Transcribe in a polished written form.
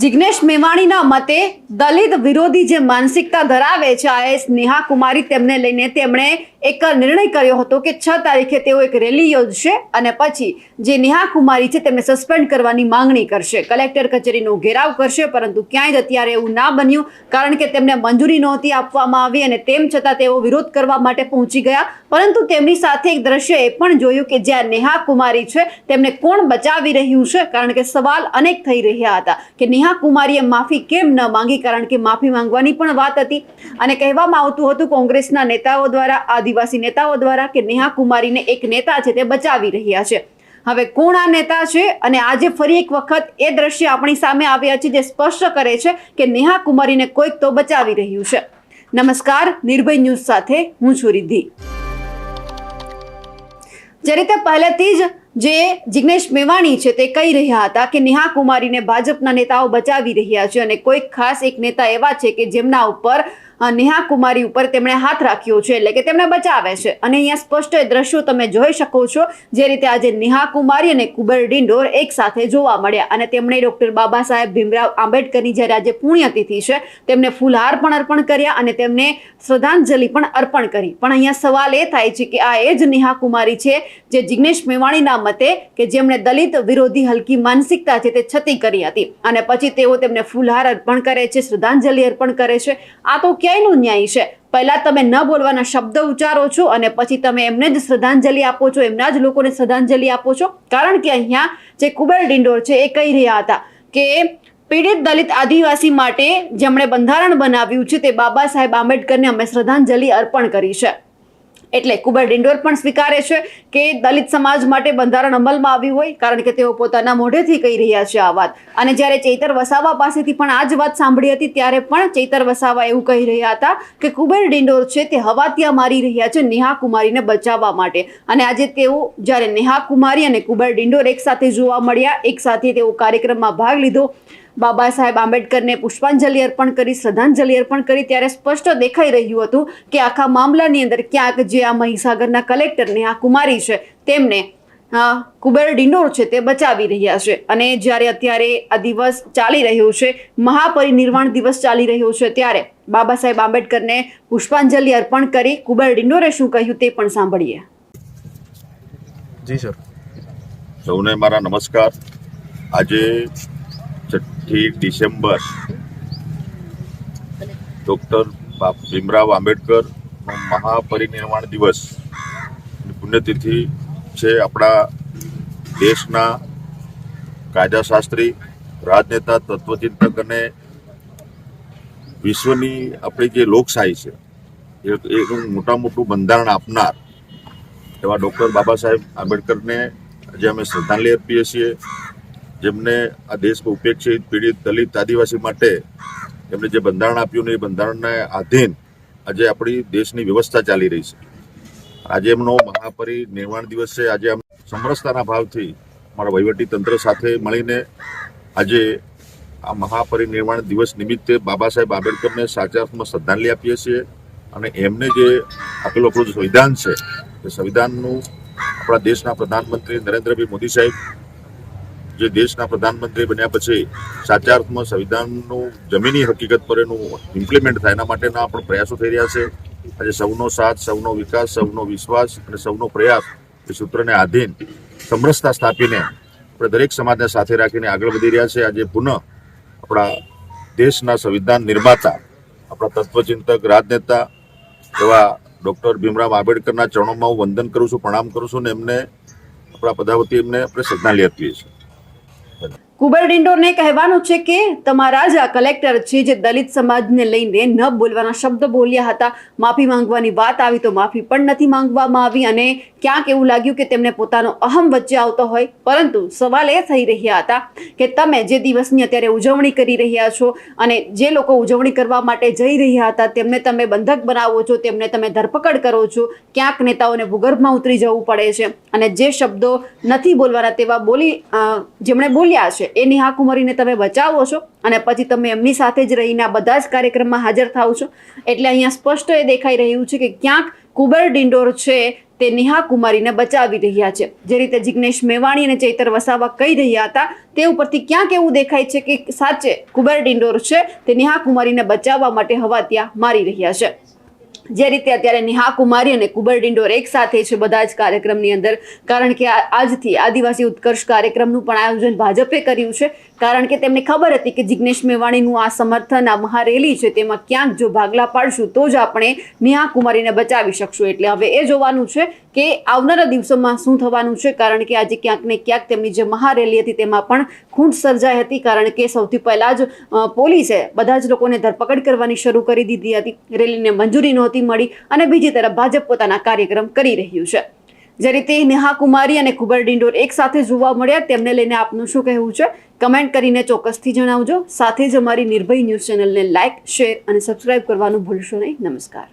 જિગ્નેશ મેવાણીના મતે દલિત વિરોધી જે માનસિકતા ધરાવે છે આઈએએસ નેહા કુમારી તેમને લઈને તેમણે એક નિર્ણય કર્યો હતો કે 6 તારીખે તેઓ એક રેલી યોજશે અને પછી જે નેહા કુમારી છે તેમને સસ્પેન્ડ કરવાની માંગણી કરશે, કલેક્ટર કચેરીનો ઘેરાવ કરશે, પરંતુ ક્યાંય જ અત્યારે એવું ના બન્યું કારણ કે તેમને મંજૂરી નહોતી આપવામાં આવી અને તેમ છતાં તેઓ વિરોધ કરવા માટે પહોંચી ગયા। પરંતુ તેમની સાથે એક દ્રશ્ય એ પણ જોયું કે જ્યાં નેહા કુમારી છે તેમને કોણ બચાવી રહ્યું છે, કારણ કે સવાલ અનેક થઈ રહ્યા હતા કે નેહા કુમારીએ માફી કેમ ન માંગી, કારણ કે માફી માંગવાની પણ વાત હતી અને કહેવામાં આવતું હતું કોંગ્રેસના નેતાઓ દ્વારા, આદિવાસી નેતાઓ દ્વારા કે નેહા કુમારીને એક નેતા છે તે બચાવી રહ્યા છે। હવે કોણ આ નેતા છે અને આજે ફરી એક વખત એ દ્રશ્ય આપણી સામે આવ્યા છે જે સ્પષ્ટ કરે છે કે નેહા કુમારીને કોઈક તો બચાવી રહ્યું છે। નમસ્કાર, નિર્ભય ન્યૂઝ સાથે હું છું રિદ્ધિ। જે રીતે પહેલેથી જ જે જિગ્નેશ મેવાણી છે તે કહી રહ્યા હતા કે નેહા કુમારીને ભાજપના નેતાઓ બચાવી રહ્યા છે અને કોઈક ખાસ એક નેતા એવા છે કે જેમના ઉપર નેહા કુમારી ઉપર તેમણે હાથ રાખ્યો છે, એટલે કે તેમને બચાવે છે। અને અહીંયા સ્પષ્ટ એ દ્રશ્યો તમે જોઈ શકો છો જે રીતે આજે નેહા કુમારી અને કુબેર ડિંડોર એક સાથે જોવા મળ્યા અને તેમણે ડૉક્ટર બાબા સાહેબ ભીમરાવ આંબેડકરની જ્યારે આજે પુણ્યતિથિ છે તેમને ફૂલહાર પણ અર્પણ કર્યા અને તેમને શ્રદ્ધાંજલિ પણ અર્પણ કરી। પણ અહીંયા સવાલ એ થાય છે કે આ એ જ નેહા કુમારી છે જે જિગ્નેશ મેવાણીના મતે કે જેમણે દલિત વિરોધી હલકી માનસિકતા છે તે છતી કરી હતી અને પછી તેઓ તેમને ફૂલહાર અર્પણ કરે છે, શ્રદ્ધાંજલિ અર્પણ કરે છે। આ તો ક્યાંયનો ન્યાય છે? પહેલા તમે ન બોલવાના શબ્દ ઉચ્ચારો છો અને પછી તમે એમને જ શ્રદ્ધાંજલિ આપો છો, એમના જ લોકોને શ્રદ્ધાંજલિ આપો છો। કારણ કે અહીંયા જે કુબેર ડિંડોર છે એ કહી રહ્યા હતા કે પીડિત દલિત આદિવાસી માટે જેમણે બંધારણ બનાવ્યું છે તે બાબા સાહેબ આંબેડકરને અમે શ્રદ્ધાંજલિ અર્પણ કરી છે। એટલે કુબેર ડિંડોર પણ સ્વીકારે છે કે દલિત સમાજ માટે બંધારણ અમલમાં આવ્યું હોય, કારણ કે તેઓ પોતાના મોઢેથી કહી રહ્યા છે આ વાત। અને જ્યારે ચૈતર વસાવા પાસેથી પણ આ જ વાત સાંભળી હતી ત્યારે પણ ચૈતર વસાવા એવું કહી રહ્યા હતા કે કુબેર ડિંડોર છે તે હવાતિયા મારી રહ્યા છે નેહા કુમારીને બચાવવા માટે। અને આજે તેઓ જ્યારે નેહા કુમારી અને કુબેર ડિંડોર એક સાથે જોવા મળ્યા, એક સાથે તેઓ કાર્યક્રમમાં ભાગ લીધો, બાબા સાહેબ આંબેડકરને પુષ્પાંજલિ અર્પણ કરી, શ્રદ્ધાંજલિ અર્પણ કરી, ત્યારે સ્પષ્ટ દેખાઈ રહ્યું હતું કે આખા મામલાની અંદર ક્યાંક જે આ મહીસાગરના કલેક્ટર નેહા કુમારી છે તેમને કુબેર ડિંડોર છે તે બચાવી રહ્યા છે। અને જ્યારે અત્યારે આ દિવસ ચાલી રહ્યો છે, મહાપરિનિર્વાણ દિવસ ચાલી રહ્યો છે, ત્યારે બાબા સાહેબ આંબેડકરને પુષ્પાંજલિ અર્પણ કરી કુબેર ડિંડોરે શું કહ્યું તે પણ સાંભળીએ। જી સર, સૌને મારા નમસ્કાર। આજે 6 ડિસેમ્બર ડૉક્ટર ભીમરાવ આંબેડકર મહાપરિનિર્વાણ દિવસ પુણ્યતિથિ છે। આપણા દેશના કાયદાશાસ્ત્રી, રાજનેતા, તત્વચિંતક અને વિશ્વની આપણી જે લોકશાહી છે એનું મોટું બંધારણ આપનાર એવા ડૉક્ટર બાબા સાહેબ આંબેડકરને આજે અમે શ્રદ્ધાંજલિ અર્પીએ છીએ, જેમને આ દેશમાં ઉપેક્ષિત, પીડિત, દલિત, આદિવાસી માટે એમને જે બંધારણ આપ્યું ને એ બંધારણને આધીન આજે આપણી દેશની વ્યવસ્થા ચાલી રહી છે। આજે એમનો મહાપરિનિર્વાણ દિવસ છે। આજે અમે સમરસતાના ભાવથી અમારા વહીવટી તંત્ર સાથે મળીને આજે આ મહાપરિનિર્વાણ દિવસ નિમિત્તે બાબા સાહેબ આંબેડકરને સાચા અર્થમાં શ્રદ્ધાંજલિ આપીએ છીએ અને એમને જે આપેલું આપણું સંવિધાન છે એ સંવિધાનનું આપણા દેશના પ્રધાનમંત્રી નરેન્દ્રભાઈ મોદી સાહેબ જે દેશના પ્રધાનમંત્રી બન્યા પછી સાચા અર્થમાં સંવિધાનનું જમીની હકીકત પર એનું ઇમ્પ્લિમેન્ટ થાય એના માટેના પણ પ્રયાસો થઈ રહ્યા છે। આજે સૌનો સાથ, સૌનો વિકાસ, સૌનો વિશ્વાસ અને સૌનો પ્રયાસ એ સૂત્રને આધીન સમરસતા સ્થાપીને આપણે દરેક સમાજને સાથે રાખીને આગળ વધી રહ્યા છે। આજે પુનઃ આપણા દેશના સંવિધાન નિર્માતા, આપણા તત્વચિંતક, રાજનેતા એવા ડૉક્ટર ભીમરાવ આંબેડકરના ચરણોમાં હું વંદન કરું છું, પ્રણામ કરું છું અને એમને આપણા બધા વતી એમને આપણે શ્રદ્ધાંજલિ આપીએ છીએ। કુબેર ડિંડોરને કહેવાનું છે કે તમારા જ આ કલેક્ટર છે જે દલિત સમાજને લઈને ન બોલવાના શબ્દ બોલ્યા હતા, માફી માંગવાની વાત આવી તો માફી પણ નથી માંગવામાં આવી અને ક્યાંક એવું લાગ્યું કે તેમને પોતાનો અહમ વચ્ચે આવતો હોય। પરંતુ સવાલ એ થઈ રહ્યા હતા કે તમે જે દિવસની અત્યારે ઉજવણી કરી રહ્યા છો અને જે લોકો ઉજવણી કરવા માટે જઈ રહ્યા હતા તેમને તમે બંધક બનાવો છો, તેમને તમે ધરપકડ કરો છો, ક્યાંક નેતાઓને ભૂગર્ભમાં ઉતરી જવું પડે છે અને જે શબ્દો નથી બોલવાના તેવા જેમણે બોલ્યા છે એ નેહા કુમારીને તમે બચાવો છો અને પછી તમે એમની સાથે જ રહીને આ બધા જ કાર્યક્રમમાં હાજર થાઓ છો। એટલે અહીંયા સ્પષ્ટ એ દેખાઈ રહ્યું છે કે ક્યાંક કુબેર ડિંડોર છે તે નેહા કુમારીને બચાવી રહ્યા છે. જે રીતે જિગ્નેશ મેવાણી અને ચૈતર વસાવા કહી રહ્યા હતા તે ઉપરથી ક્યાંક એવું દેખાય છે કે સાચે કુબેર ડિંડોર છે તે નેહા કુમારીને બચાવવા માટે હવા ત્યાં મારી રહ્યા છે. જે રીતે અત્યારે નેહા કુમારી અને કુબેર ડિંડોર એક સાથે છે બધા જ કાર્યક્રમની અંદર, કારણ કે આજથી આદિવાસી ઉત્કર્ષ કાર્યક્રમનું પણ આયોજન ભાજપે કર્યું છે. કારણ કે તેમને ખબર હતી કે જિગ્નેશ મેવાણીનું આ સમર્થન, આ મહારેલી છે તેમાં ક્યાંક જો ભાગલા પાડશું તો જ આપણે નેહા કુમારીને બચાવી શકશું. એટલે હવે એ જોવાનું છે કે આવનારા દિવસોમાં શું થવાનું છે, કારણ કે આજે ક્યાંક ને ક્યાંક તેમની જે મહારેલી હતી તેમાં પણ ખૂંટ સર્જાઈ હતી. કારણ કે સૌથી પહેલા જ પોલીસે બધા જ લોકોને ધરપકડ કરવાની શરૂ કરી દીધી હતી. રેલીને મંજૂરી નહોતી મળી અને બીજી તરફ ભાજપ પોતાના કાર્યક્રમ કરી રહ્યું છે. જે રીતે નેહા કુમારી અને કુબેર ડિંડોર એક સાથે જોવા મળ્યા તેમને લઈને આપનું શું કહેવું છે કમેન્ટ કરીને ચોક્કસથી જણાવજો. સાથે જ અમારી નિર્ભય ન્યૂઝ ચેનલને લાઇક, શેર અને સબસ્ક્રાઇબ કરવાનું ભૂલશો નહીં. નમસ્કાર.